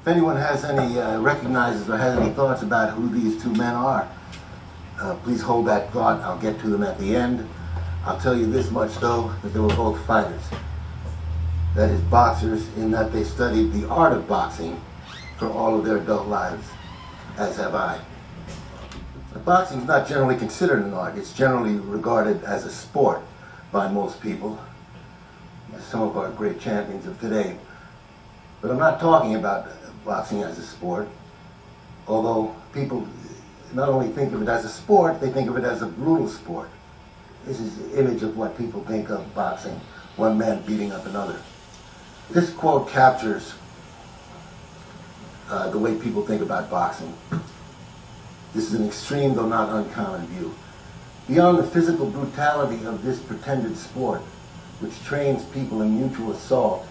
If anyone has any, recognizes or has any thoughts about who these two men are, please hold that thought. I'll get to them at the end. I'll tell you this much though, that they were both fighters. That is, boxers, in that they studied the art of boxing for all of their adult lives, as have I. Boxing is not generally considered an art. It's generally regarded as a sport by most people, some of our great champions of today. But I'm not talking about boxing as a sport, although people not only think of it as a sport, they think of it as a brutal sport. This is the image of what people think of boxing, one man beating up another. This quote captures the way people think about boxing. This is an extreme, though not uncommon view. Beyond the physical brutality of this pretended sport, which trains people in mutual assault,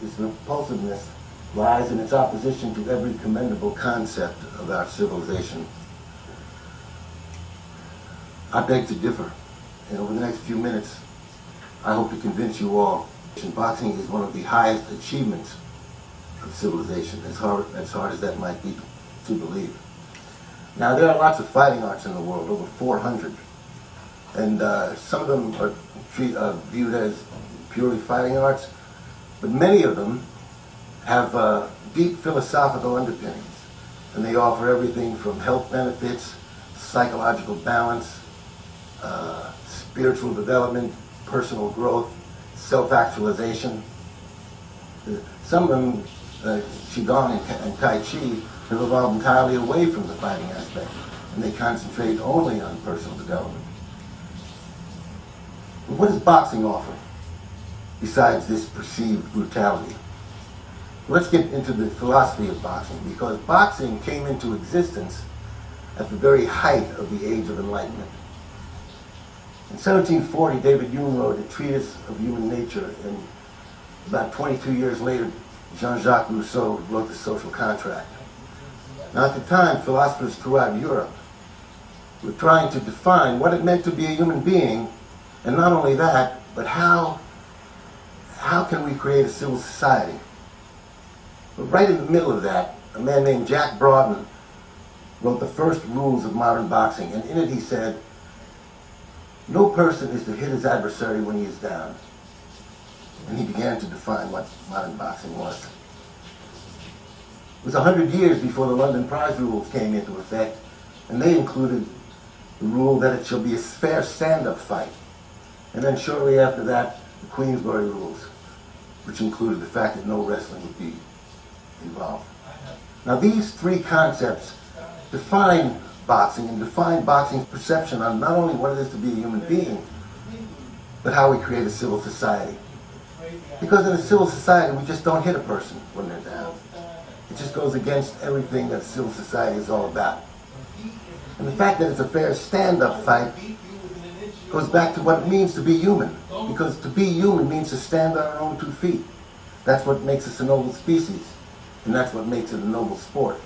its repulsiveness lies in its opposition to every commendable concept of our civilization. I beg to differ, and over the next few minutes, I hope to convince you all that boxing is one of the highest achievements of civilization, as hard as that might be to believe. Now, there are lots of fighting arts in the world, over 400, and some of them are viewed as purely fighting arts, but many of them have deep philosophical underpinnings, and they offer everything from health benefits, psychological balance, spiritual development, personal growth, self-actualization. Some of them, Qigong and Tai Chi, have evolved entirely away from the fighting aspect, and they concentrate only on personal development. But what does boxing offer, besides this perceived brutality? Let's get into the philosophy of boxing, because boxing came into existence at the very height of the Age of Enlightenment. In 1740, David Hume wrote a treatise of human nature, and about 22 years later, Jean-Jacques Rousseau wrote The Social Contract. Now, at the time, philosophers throughout Europe were trying to define what it meant to be a human being, and not only that, but how can we create a civil society? But right in the middle of that, a man named Jack Broughton wrote the first rules of modern boxing, and in it he said, "No person is to hit his adversary when he is down." And he began to define what modern boxing was. It was 100 years before the London Prize rules came into effect, and they included the rule that it shall be a fair stand-up fight. And then shortly after that, the Queensberry rules, which included the fact that no wrestling would be involved. Now, these three concepts define boxing and define boxing's perception on not only what it is to be a human being, but how we create a civil society. Because in a civil society, we just don't hit a person when they're down. It just goes against everything that civil society is all about. And the fact that it's a fair stand-up fight goes back to what it means to be human. Because to be human means to stand on our own 2 feet. That's what makes us a noble species. And that's what makes it a noble sport.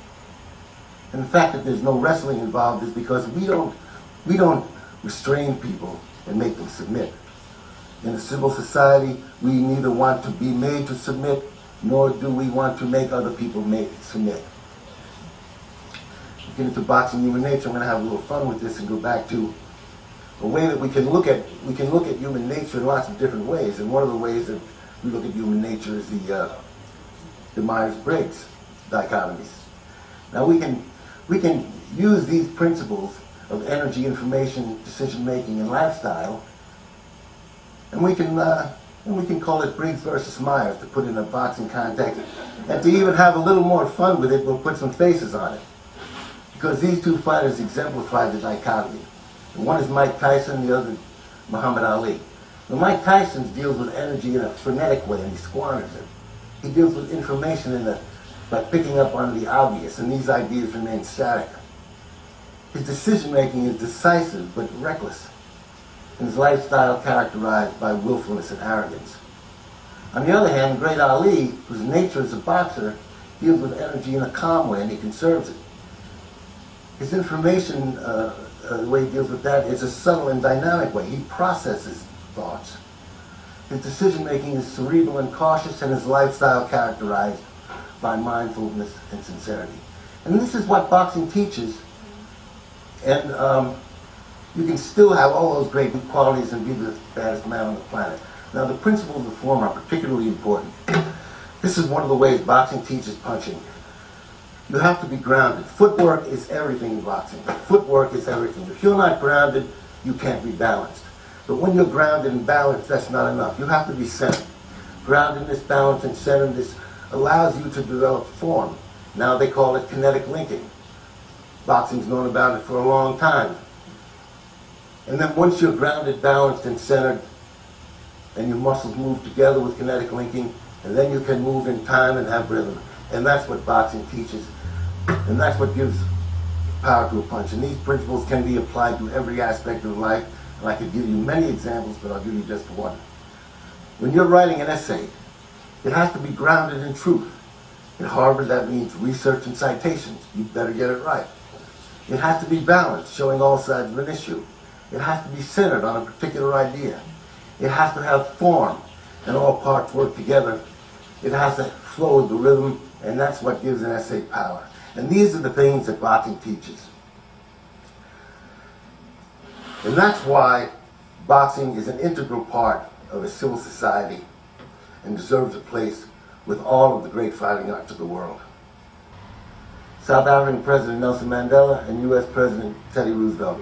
And the fact that there's no wrestling involved is because we don't restrain people and make them submit. In a civil society, we neither want to be made to submit, nor do we want to make other people submit. Get into boxing human nature. I'm going to have a little fun with this and go back to a way that we can look at human nature in lots of different ways. And one of the ways that we look at human nature is the Myers-Briggs dichotomies. Now we can use these principles of energy, information, decision-making, and lifestyle, and we can call it Briggs versus Myers, to put in a boxing context. And to even have a little more fun with it, we'll put some faces on it. Because these two fighters exemplify the dichotomy. And one is Mike Tyson, the other Muhammad Ali. Now, Mike Tyson deals with energy in a frenetic way, and he squanders it. He deals with information by picking up on the obvious, and these ideas remain static. His decision-making is decisive but reckless, and his lifestyle characterized by willfulness and arrogance. On the other hand, the great Ali, whose nature as a boxer, deals with energy in a calm way, and he conserves it. His information, the way he deals with that, is a subtle and dynamic way. He processes thoughts. His decision-making is cerebral and cautious, and his lifestyle characterized by mindfulness and sincerity. And this is what boxing teaches. And you can still have all those great qualities and be the baddest man on the planet. Now, the principles of form are particularly important. This is one of the ways boxing teaches punching. You have to be grounded. Footwork is everything in boxing. Footwork is everything. If you're not grounded, you can't be balanced. But when you're grounded and balanced, that's not enough. You have to be centered. Groundedness, balance, and centeredness allows you to develop form. Now they call it kinetic linking. Boxing's known about it for a long time. And then once you're grounded, balanced, and centered, and your muscles move together with kinetic linking, and then you can move in time and have rhythm. And that's what boxing teaches. And that's what gives power to a punch. And these principles can be applied to every aspect of life. And I could give you many examples, but I'll give you just one. When you're writing an essay, it has to be grounded in truth. In Harvard, that means research and citations. You better get it right. It has to be balanced, showing all sides of an issue. It has to be centered on a particular idea. It has to have form, and all parts work together. It has to flow with the rhythm, and that's what gives an essay power. And these are the things that boxing teaches. And that's why boxing is an integral part of a civil society and deserves a place with all of the great fighting arts of the world. South African President Nelson Mandela and U.S. President Teddy Roosevelt